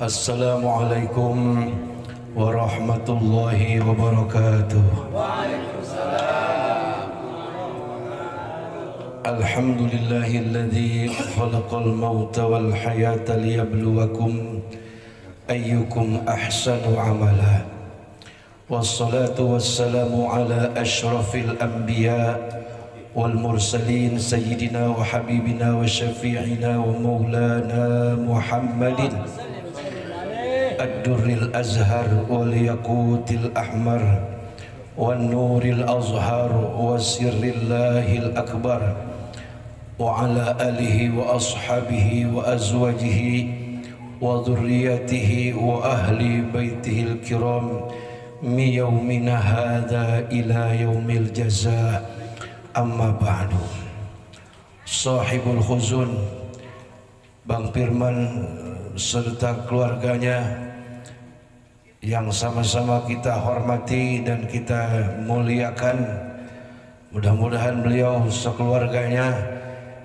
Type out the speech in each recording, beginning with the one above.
Assalamualaikum warahmatullahi wabarakatuh. Alhamdulillahilladzi khalaqal mauta wal hayata liyabluwakum ayyukum ahsanu amala. Wassalatu wassalamu ala asyrafil anbiya wal mursalin sayyidina wa habibina wa syafi'ina wa maulana Muhammadin ad-durril azhar wal yaqutil ahmar wan nuril azhar wa sirrillahil akbar wa ala alihi wa ashabihi wa azwajihi wa dhurriyyatihi wa ahli baitihil kiram mi yaumina hadha ila yaumil jazaa. Amma ba'du. Sahibul khuzun Bang Firman serta keluarganya yang sama-sama kita hormati dan kita muliakan, mudah-mudahan beliau sekeluarganya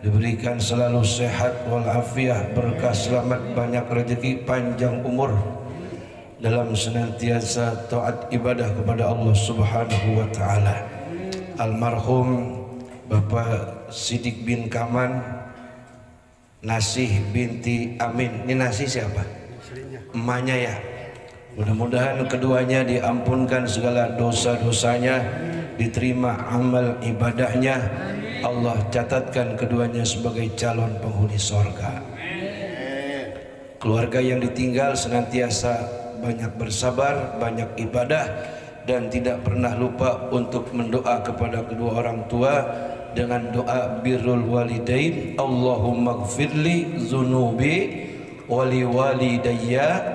diberikan selalu sehat walafiat, berkah, selamat, banyak rezeki, panjang umur dalam senantiasa taat ibadah kepada Allah Subhanahu wa taala. Almarhum Bapak Sidik bin Kaman, Nasih binti Amin. Ini Nasih siapa? Emaknya ya. Mudah-mudahan keduanya diampunkan segala dosa-dosanya, diterima amal ibadahnya. Allah catatkan keduanya sebagai calon penghuni sorga. Keluarga yang ditinggal senantiasa banyak bersabar, banyak ibadah, dan tidak pernah lupa untuk mendoa kepada kedua orang tua dengan doa birrul walidain. Allahumma gfirli zunubi wali walidayya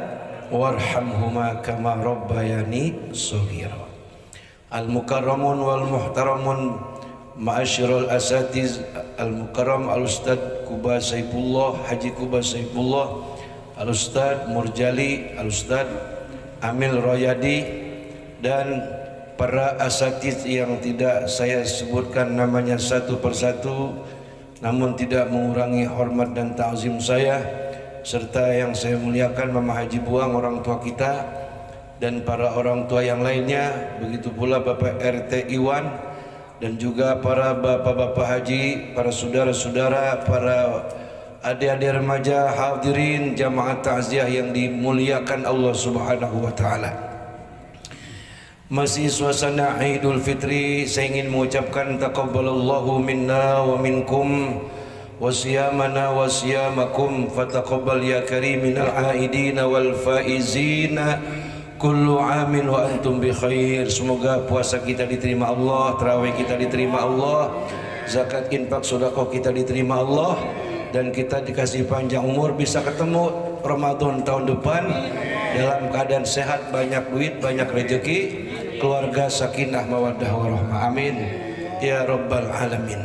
warhamhuma kama rabbayani shaghira. Al-mukarramun wal muhtaramun ma'asyiral asatiz, al-mukarram al-ustad Kuba Saifullah, Haji Kuba Saifullah, al-ustad Murjali, al-ustad Amil Royadi, dan para asatiz yang tidak saya sebutkan namanya satu persatu, namun tidak mengurangi hormat dan ta'zim saya, serta yang saya muliakan Mama Haji Buang, orang tua kita, dan para orang tua yang lainnya, begitu pula Bapak RT Iwan, dan juga para bapak-bapak haji, para saudara-saudara, para adik-adik remaja, hadirin jamaah takziah yang dimuliakan Allah Subhanahu wa taala. Masih suasana Idul Fitri, saya ingin mengucapkan taqabbalallahu minna wa minkum wa siyamana wa siyamakum fataqabbal ya karim minal aidina wal faizina kullu amin wa antum bi khair. Semoga puasa kita diterima Allah, tarawih kita diterima Allah, zakat infak sedekah kita diterima Allah, dan kita dikasih panjang umur, bisa ketemu Ramadan tahun depan dalam keadaan sehat, banyak duit, banyak rezeki, keluarga sakinah mawaddah warahmah. Amin ya rabbal alamin.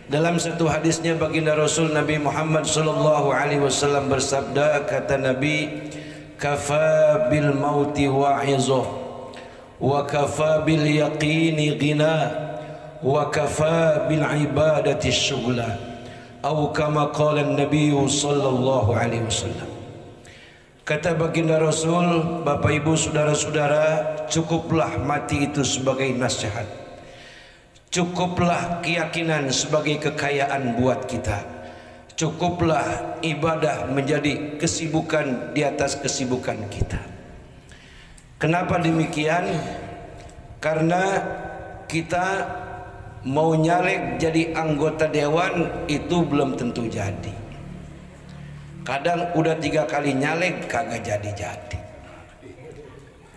Dalam satu hadisnya baginda Rasul Nabi Muhammad sallallahu alaihi wasallam bersabda, kata Nabi, kafa bil mauti wa'izah wa kafa bil yaqini ghina wa kafa bil ibadati syughla, atau kama qala Nabi sallallahu alaihi wasallam. Kata baginda Rasul, Bapak Ibu saudara-saudara, cukuplah mati itu sebagai nasihat, cukuplah keyakinan sebagai kekayaan buat kita, cukuplah ibadah menjadi kesibukan di atas kesibukan kita. Kenapa demikian? Karena kita mau nyalek jadi anggota dewan itu belum tentu jadi. Kadang udah 3 kali nyalek kagak jadi-jadi.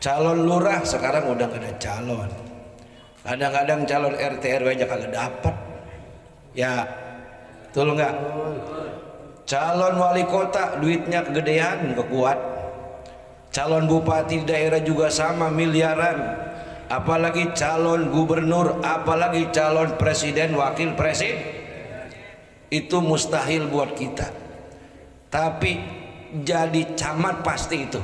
Calon lurah sekarang udah gak ada calon. Kadang-kadang calon RT RW aja kagak dapat. Ya, betul nggak? Calon wali kota duitnya kegedean, kekuat. Calon bupati daerah juga sama, miliaran. Apalagi calon gubernur, apalagi calon presiden, wakil presiden. Itu mustahil buat kita. Tapi jadi camat pasti itu.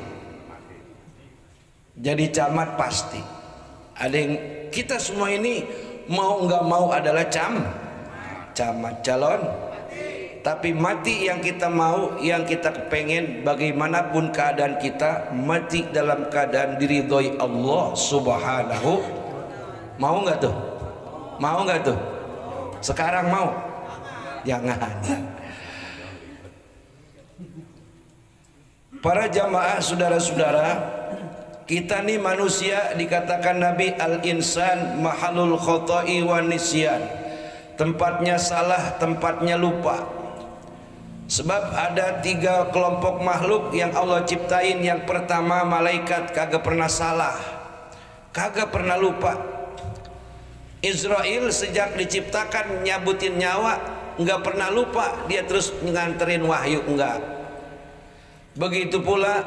Jadi camat pasti. Ada yang kita semua ini mau nggak mau adalah camat calon. Tapi mati yang kita mau, yang kita kepengen, bagaimanapun keadaan kita, mati dalam keadaan diridhoi Allah Subhanahu. Mau nggak tuh? Mau nggak tuh? Sekarang mau? Jangan. Para jamaah, saudara-saudara, kita nih manusia, dikatakan Nabi, al-insan mahalul khoto'i wa nisyan, tempatnya salah, tempatnya lupa. Sebab ada 3 kelompok makhluk yang Allah ciptain. Yang pertama, malaikat, kagak pernah salah, kagak pernah lupa. Israel sejak diciptakan nyabutin nyawa, nggak pernah lupa, dia terus nganterin wahyu, enggak. Begitu pula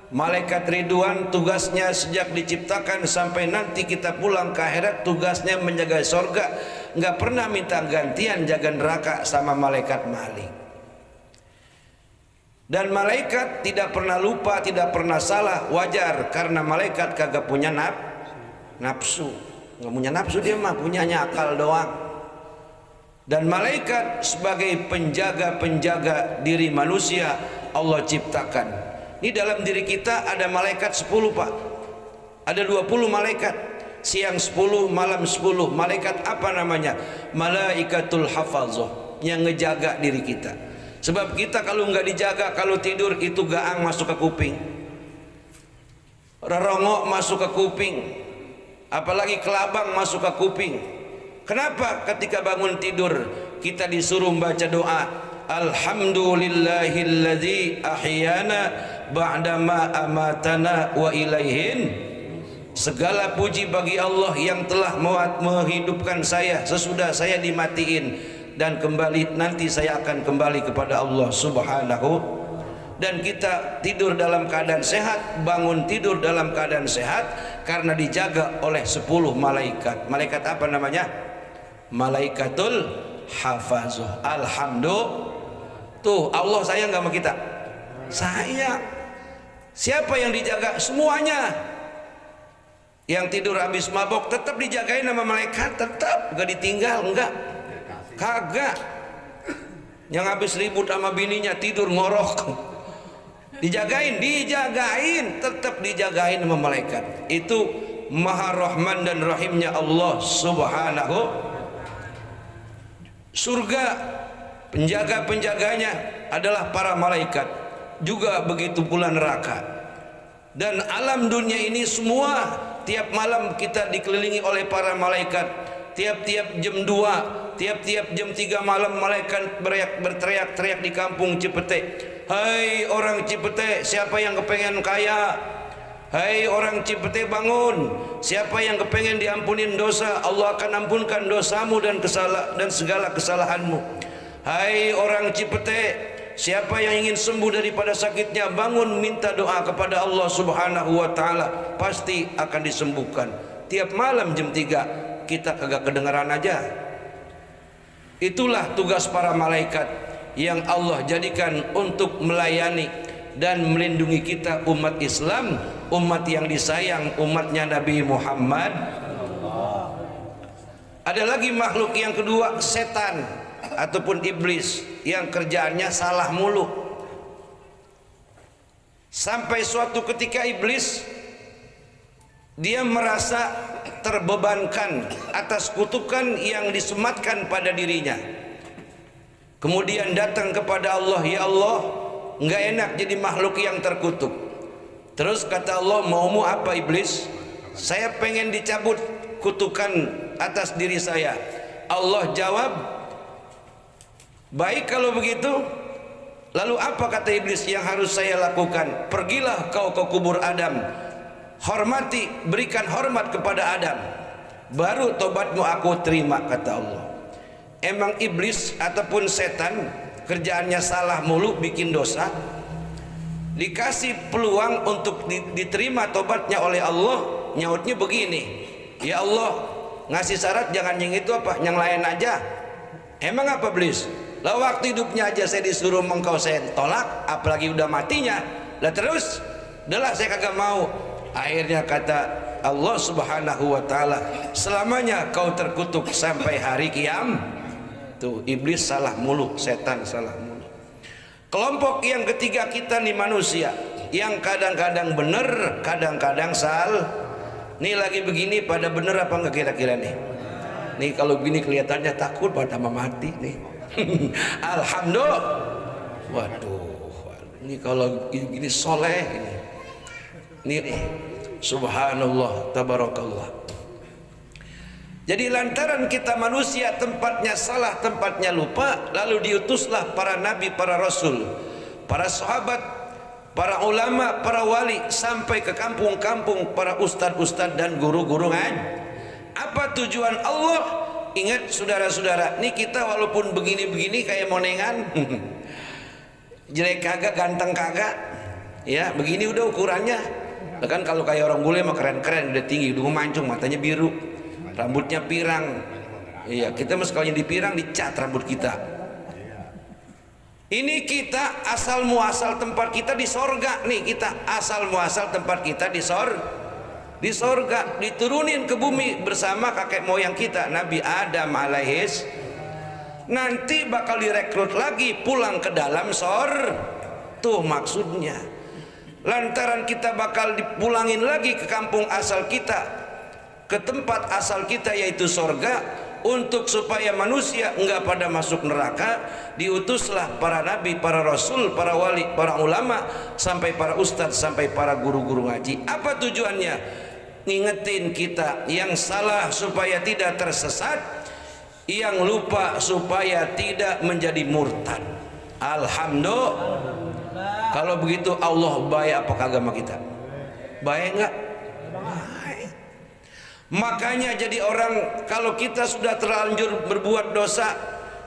malaikat Ridwan, tugasnya sejak diciptakan sampai nanti kita pulang ke akhirat, tugasnya menjaga sorga, nggak pernah minta gantian jaga neraka sama malaikat Malik. Dan malaikat tidak pernah lupa, tidak pernah salah, wajar, karena malaikat kagak punya nafsu, nggak punya nafsu, dia mah punyanya akal doang. Dan malaikat sebagai penjaga diri manusia Allah ciptakan. Ini dalam diri kita ada malaikat 10 Pak, ada 20 malaikat, siang 10 malam 10. Malaikat apa namanya? Malaikatul hafazah, yang ngejaga diri kita. Sebab kita kalau nggak dijaga, kalau tidur itu gaang masuk ke kuping, rerongok masuk ke kuping, apalagi kelabang masuk ke kuping. Kenapa? Ketika bangun tidur kita disuruh membaca doa, alhamdulillahilladzi ahyana ba'dama amatana wa ilaihin. Segala puji bagi Allah yang telah menghidupkan saya sesudah saya dimatiin, dan kembali nanti saya akan kembali kepada Allah Subhanahu. Dan kita tidur dalam keadaan sehat, bangun tidur dalam keadaan sehat karena dijaga oleh 10 malaikat. Malaikat apa namanya? Malaikatul hafazah. Alhamdulillah. Tuh, Allah sayang gak sama kita? Sayang. Siapa yang dijaga? Semuanya. Yang tidur habis mabok tetap dijagain sama malaikat, tetap gak ditinggal, enggak. Kagak. Yang habis ribut sama bininya tidur ngorok, dijagain, tetap dijagain sama malaikat. Itu Maha Rahman dan Rahimnya Allah Subhanahu. Surga penjaga-penjaganya adalah para malaikat, juga begitu pula neraka. Dan alam dunia ini semua tiap malam kita dikelilingi oleh para malaikat. Tiap-tiap jam 2, tiap-tiap jam 3 malam malaikat berteriak-teriak di kampung Cipete. Hai orang Cipete, siapa yang kepengen kaya? Hai orang Cipete, bangun. Siapa yang kepengen diampunin dosa, Allah akan ampunkan dosamu dan segala kesalahanmu. Hai orang Cipete, siapa yang ingin sembuh daripada sakitnya, bangun minta doa kepada Allah Subhanahu wa taala, pasti akan disembuhkan. Tiap malam jam 3 kita kagak kedengaran aja. Itulah tugas para malaikat yang Allah jadikan untuk melayani dan melindungi kita umat Islam, umat yang disayang, umatnya Nabi Muhammad. Ada lagi makhluk yang kedua, setan ataupun iblis, yang kerjaannya salah mulu. Sampai suatu ketika iblis dia merasa terbebankan atas kutukan yang disematkan pada dirinya. Kemudian datang kepada Allah, ya Allah, nggak enak jadi makhluk yang terkutuk. Terus kata Allah, maumu apa iblis? Saya pengen dicabut kutukan atas diri saya. Allah jawab, baik kalau begitu. Lalu apa kata iblis yang harus saya lakukan? Pergilah kau ke kubur Adam, hormati, berikan hormat kepada Adam, baru tobatmu aku terima, kata Allah. Emang iblis ataupun setan kerjaannya salah mulu, bikin dosa, dikasih peluang untuk diterima tobatnya oleh Allah, nyautnya begini, ya Allah, ngasih syarat jangan yang itu apa, yang lain aja. Emang apa iblis? Lah waktu hidupnya aja saya disuruh mengkau, saya tolak, apalagi udah matinya. Lah terus, udahlah saya kagak mau. Akhirnya kata Allah Subhanahu wa taala, selamanya kau terkutuk sampai hari kiamat. Tuh, iblis salah mulu, setan salah mulu. Kelompok yang ketiga kita nih manusia yang kadang-kadang bener, kadang-kadang salah. Nih lagi begini pada bener apa enggak kira-kira nih? Nih kalau begini kelihatannya takut pada mati nih. Alhamdulillah. Waduh, ini kalau gini soleh ini. Nih, subhanallah, tabarakallah. Jadi lantaran kita manusia tempatnya salah, tempatnya lupa, lalu diutuslah para nabi, para rasul, para sahabat, para ulama, para wali, sampai ke kampung-kampung para ustadz-ustadz dan guru-guru ngaji. Apa tujuan Allah? Ingat saudara-saudara, nih kita walaupun begini-begini kayak monengan, jelek kagak, ganteng kagak, ya begini udah ukurannya. Kan kalau kayak orang bule mah keren-keren, udah tinggi, udah mancung, matanya biru, rambutnya pirang. Iya, kita mah sekalinya dipirang dicat rambut kita. Ini kita asal muasal tempat kita di sorga nih, kita asal muasal tempat kita di sorga, diturunin ke bumi bersama kakek moyang kita Nabi Adam alaihis. Nanti bakal direkrut lagi pulang ke dalam tuh maksudnya. Lantaran kita bakal dipulangin lagi ke kampung asal kita, ke tempat asal kita yaitu sorga, untuk supaya manusia enggak pada masuk neraka, diutuslah para nabi, para rasul, para wali, para ulama, sampai para ustadz, sampai para guru-guru ngaji. Apa tujuannya? Ngingetin kita yang salah supaya tidak tersesat, yang lupa supaya tidak menjadi murtad. Alhamdulillah. Kalau begitu Allah baik apa kagak sama kita? Baik enggak? Baik. Makanya jadi orang, kalau kita sudah terlanjur berbuat dosa,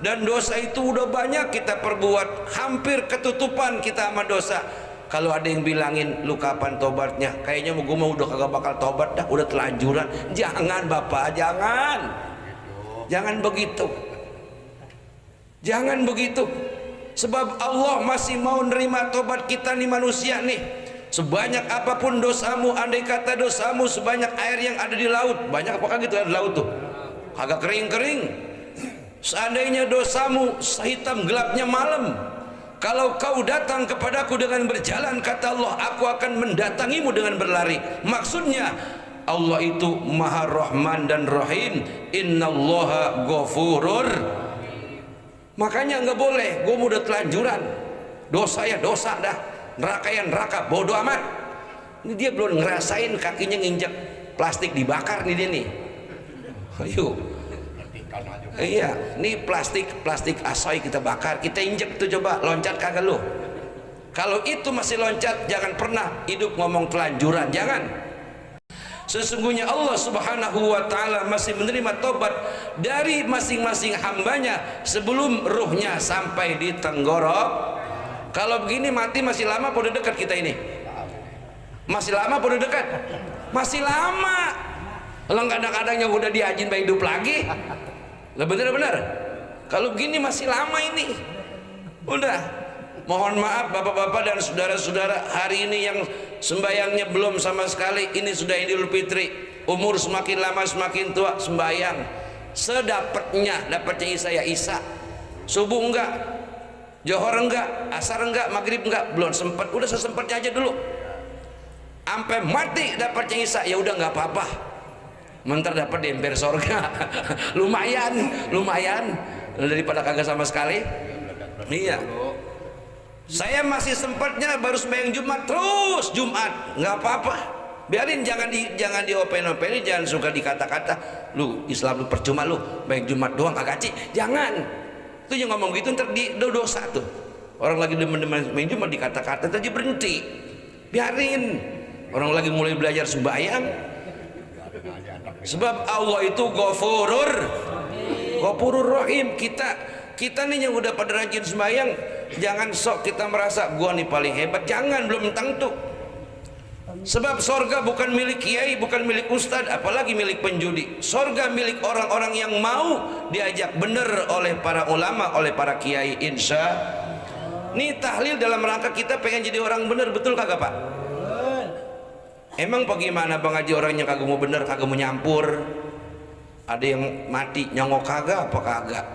dan dosa itu udah banyak kita perbuat, hampir ketutupan kita sama dosa. Kalau ada yang bilangin lu kapan tobatnya, kayaknya gue mau udah kagak bakal tobat dah, udah telanjuran. Jangan bapak, jangan begitu, jangan begitu. Sebab Allah masih mau nerima tobat kita nih manusia nih. Sebanyak apapun dosamu, andai kata dosamu sebanyak air yang ada di laut, banyak apakah gitu ada di laut tuh? Agak kering-kering. Seandainya dosamu sehitam gelapnya malam, kalau kau datang kepadaku dengan berjalan, kata Allah, aku akan mendatangimu dengan berlari. Maksudnya Allah itu Maha Rahman dan Rahim. Innallaha ghafurur. Makanya nggak boleh, gue udah telanjuran, dosa ya dosa dah, neraka ya neraka, bodoh amat. Ini dia belum ngerasain kakinya nginjek plastik dibakar nih dia nih. Ayo, iya, ini plastik asoy kita bakar, kita injek tuh, coba loncat kagak lu? Kalau itu masih loncat, jangan pernah hidup ngomong telanjuran, jangan. Sesungguhnya Allah subhanahu wa ta'ala masih menerima tobat dari masing-masing hambanya sebelum ruhnya sampai di tenggorok. Kalau begini mati masih lama apa udah dekat kita ini? Masih lama apa udah dekat? Masih lama. Kalau kadang-kadang yang udah diajin baik hidup lagi lah, bener-bener. Kalau begini masih lama ini. Udah. Mohon maaf bapak-bapak dan saudara-saudara, hari ini yang sembayangnya belum sama sekali, ini sudah Idul Fitri. Umur semakin lama semakin tua, sembayang sedapatnya, dapatnya Isa ya Isa. Subuh enggak, Johor enggak, asar enggak, maghrib enggak, belum sempat, udah sesempatnya aja dulu. Sampai mati dapatnya Isa, ya udah nggak apa-apa. Mentar dapat di ember sorga. lumayan daripada kagak sama sekali. Iya. Saya masih sempatnya baru sembahyang Jumat terus, Jumat nggak apa-apa, biarin, jangan diopen-openi, jangan suka dikata-kata lu Islam lu percuma lu baik Jumat doang kagak jangan. Itu yang ngomong gitu ntar di dosa tuh. Orang lagi demen-demen sembahyang Jumat dikata-kata tadi berhenti, biarin. Orang lagi mulai belajar sembahyang. Sebab Allah itu Ghafurur Rahim. Kita nih yang udah pada rajin sembahyang, jangan sok kita merasa gua nih paling hebat, jangan, belum tentu. Sebab sorga bukan milik kiai, bukan milik ustadz, apalagi milik penjudi. Sorga milik orang-orang yang mau diajak bener oleh para ulama, oleh para kiai. Insya nih tahlil dalam rangka kita pengen jadi orang bener, betul kagak pak? Emang bagaimana bang Haji orangnya kagak mau bener, kagak mau nyampur, ada yang mati nyongok kagak apa kagak?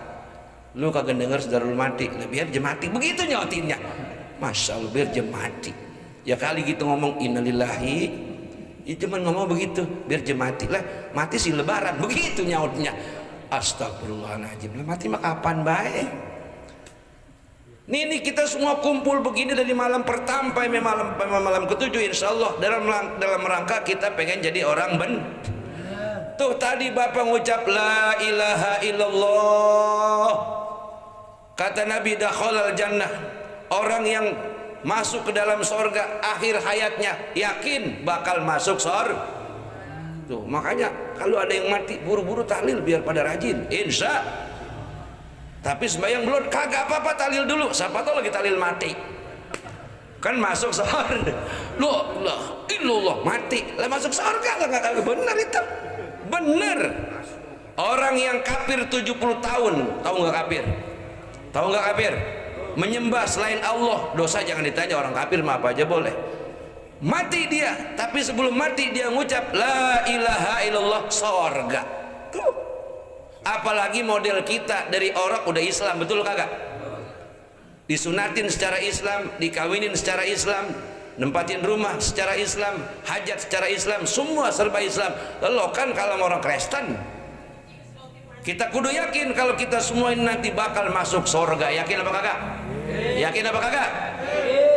Lu kagak denger Sadarul mati, biar je mati, begitu nyautinnya. Masya Allah, biar je mati. Ya kali gitu ngomong innalillahi, ya cuman ngomong begitu, biar je mati lah, mati si lebaran, begitu nyautnya. Astagfirullahaladzim, mati mah kapan baik? Nih kita semua kumpul begini dari malam pertama sampai malam ketujuh, insya Allah dalam rangka kita pengen jadi orang Tuh tadi Bapak ngucap la ilaha illallah, kata Nabi dakhalal jannah, orang yang masuk ke dalam sorga akhir hayatnya yakin bakal masuk sorga. Tuh makanya kalau ada yang mati buru-buru tahlil biar pada rajin, insya. Tapi sembahyang belum kagak apa-apa, tahlil dulu, siapa tahu lagi tahlil mati kan masuk sorga. Loh illallah mati lah masuk sorga lah, kagak benar itu. Bener. Orang yang kafir 70 tahun, tahu nggak kafir? Tahu nggak kafir? Menyembah selain Allah, dosa jangan ditanya, orang kafir mah apa aja boleh. Mati dia, tapi sebelum mati dia ngucap la ilaha illallah, sorga. Tuh. Apalagi model kita dari orang udah Islam, betul kagak? Disunatin secara Islam, dikawinin secara Islam, nempatin rumah secara Islam, hajat secara Islam, semua serba Islam. Lalu kan kalau orang Kristen, kita kudu yakin kalau kita semua ini nanti bakal masuk surga. Yakin apa kagak? Yakin apa kagak?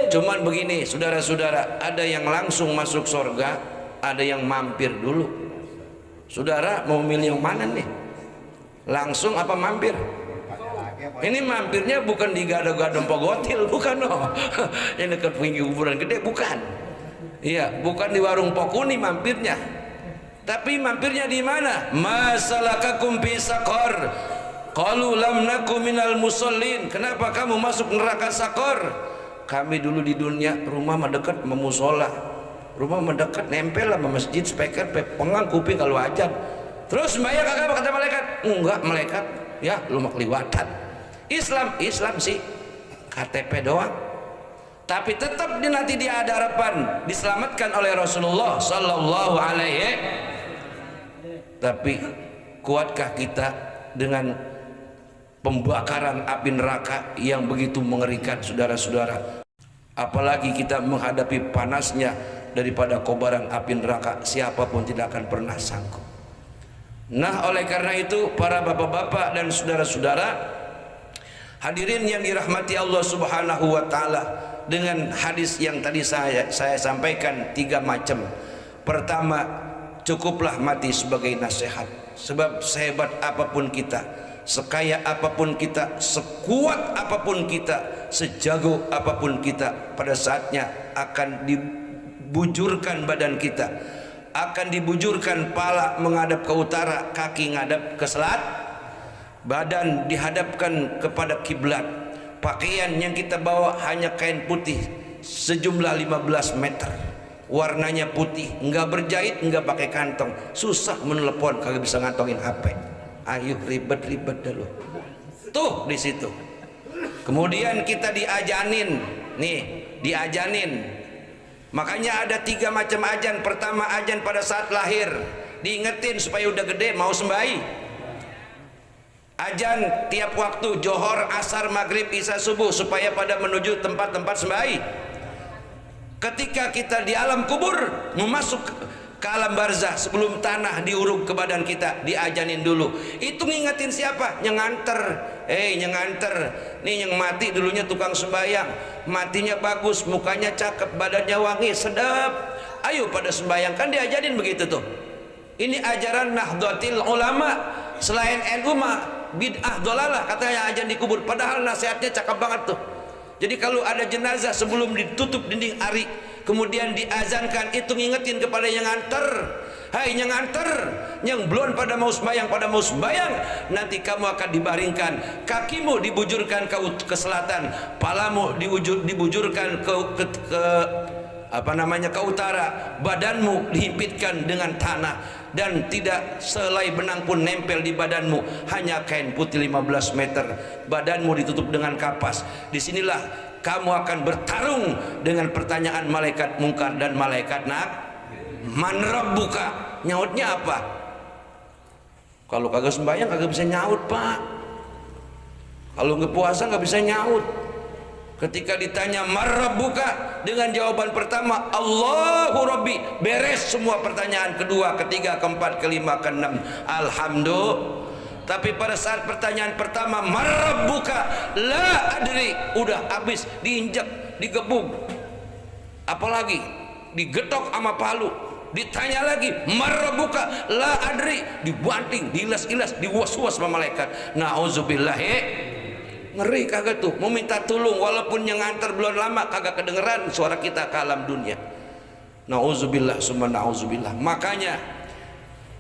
Cuman begini, saudara-saudara, ada yang langsung masuk surga, ada yang mampir dulu. Saudara mau milih yang mana nih? Langsung apa mampir? Ini mampirnya bukan di gado-gado Pogotil, bukan loh. Yang dekat pinggir kuburan gede, bukan. Iya, bukan di warung Pokuni mampirnya. Tapi mampirnya di mana? Masalakakum fi saqar. Qalu lam nakum minal musallin. Kenapa kamu masuk neraka Sakor? Kami dulu di dunia rumah mendekat memusola. Rumah mendekat nempel sama masjid, speaker, pengang kuping kalau ajan. Terus bayar kagak kata malaikat? Enggak, malaikat. Ya, lu mah kelewatan. Islam sih KTP doang, tapi tetap nanti di hadapan diselamatkan oleh Rasulullah Sallallahu Alaihi. Tapi kuatkah kita dengan pembakaran api neraka yang begitu mengerikan, saudara-saudara? Apalagi kita menghadapi panasnya daripada kobaran api neraka, siapapun tidak akan pernah sanggup. Nah, oleh karena itu para bapak-bapak dan saudara-saudara hadirin yang dirahmati Allah Subhanahu wa taala, dengan hadis yang tadi saya sampaikan 3 macam. Pertama, cukuplah mati sebagai nasihat. Sebab sehebat apapun kita, sekaya apapun kita, sekuat apapun kita, sejago apapun kita, pada saatnya akan dibujurkan badan kita, akan dibujurkan pala menghadap ke utara, kaki ngadap ke selatan, badan dihadapkan kepada kiblat. Pakaian yang kita bawa hanya kain putih sejumlah 15 meter, warnanya putih, enggak berjahit, enggak pakai kantong. Susah menelepon, kagak bisa ngantongin HP. Ayo ribet-ribet dulu. Tuh di situ. Kemudian kita diajanin, nih diajanin. Makanya ada 3 macam ajan. Pertama, ajan pada saat lahir, diingetin supaya udah gede mau sembahi. Ajan tiap waktu, johor, asar, maghrib, isya, subuh, supaya pada menuju tempat-tempat sembahi. Ketika kita di alam kubur, memasuk ke alam barzah, sebelum tanah diuruk ke badan kita, diajanin dulu. Itu ngingetin siapa? Yang nganter. Yang nganter. Nih yang mati dulunya tukang sembahyang, matinya bagus, mukanya cakep, badannya wangi, sedap. Ayo pada sembahyang, kan diajarin begitu tuh. Ini ajaran Nahdlatul Ulama. Selain NU mah bid'ah dolalah katanya ajan di kubur, padahal nasihatnya cakep banget tuh. Jadi kalau ada jenazah sebelum ditutup dinding ari kemudian diazankan, itu ngingetin kepada yang nganter. Hai yang nganter, yang belum pada mau sembahyang, nanti kamu akan dibaringkan, kakimu dibujurkan ke selatan, palamu dibujurkan ke ke utara, badanmu dihimpitkan dengan tanah, dan tidak selai benang pun nempel di badanmu, hanya kain putih 15 meter, badanmu ditutup dengan kapas. Disinilah kamu akan bertarung dengan pertanyaan malaikat mungkar dan malaikat man rabbuka. Nyautnya apa? Kalau kagak sembahyang kagak bisa nyaut, Pak. Kalau nggak puasa nggak bisa nyaut. Ketika ditanya marrabbuka, dengan jawaban pertama Allahu Rabbi, beres semua pertanyaan kedua, ketiga, keempat, kelima, keenam, alhamdulillah. Tapi pada saat pertanyaan pertama marrabbuka, la adri, udah habis, diinjak, digebuk, apalagi digetok sama palu. Ditanya lagi marrabbuka, la adri, dibanting, diilas-ilas, diwas-was sama malaikat. Nauzubillah. Ngeri kagak tuh, mau minta tolong walaupun yang ngantar belum lama kagak kedengeran suara kita ke alam dunia. Nauzubillah summa nauzubillah. Makanya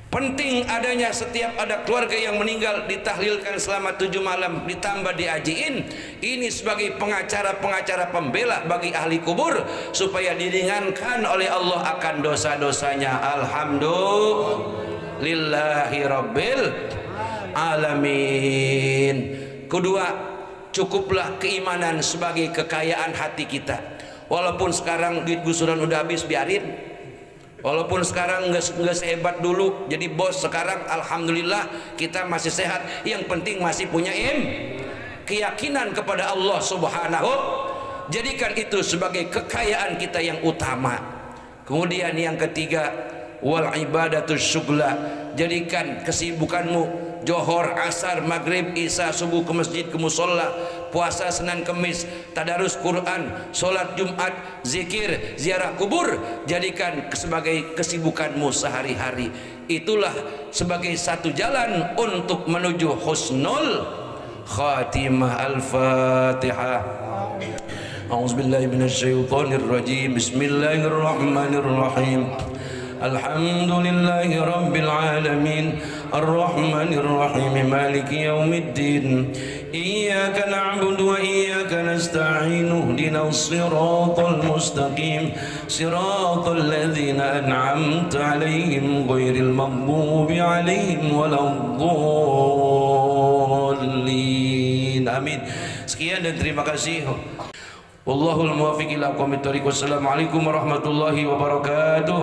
penting adanya setiap ada keluarga yang meninggal ditahlilkan selama 7 malam, ditambah diajiin. Ini sebagai pengacara-pengacara pembela bagi ahli kubur supaya diringankan oleh Allah akan dosa-dosanya. Alhamdulillahi rabbil alamin. Kedua, cukuplah keimanan sebagai kekayaan hati kita. Walaupun sekarang duit gusuran udah habis, biarin. Walaupun sekarang nggak sehebat dulu jadi bos, sekarang alhamdulillah kita masih sehat. Yang penting masih punya keyakinan kepada Allah Subhanahu. Jadikan itu sebagai kekayaan kita yang utama. Kemudian yang ketiga, wal ibadatus syughla. Jadikan kesibukanmu Johor, asar, maghrib, isya, subuh ke masjid, ke musola, puasa Senin Kemis, tadarus Quran, sholat Jumat, zikir, ziarah kubur. Jadikan sebagai kesibukanmu sehari-hari. Itulah sebagai satu jalan untuk menuju husnul khatimah. Al-Fatihah. A'udzubillahi minasyaitonir rajim. Bismillahirrahmanirrahim. Alhamdulillahi rabbil alamin, arrahmanir rahim, maliki yaumiddin. Iyyaka na'budu wa iyyaka nasta'in. Ihdinas siratal mustaqim, siratal ladzina an'amta 'alaihim ghairil maghdubi 'alaihim waladdallin. Amin. Sekian dan terima kasih. Wallahul muwaffiq ila aqwamit thoriq. Wassalamualaikum warahmatullahi wabarakatuh.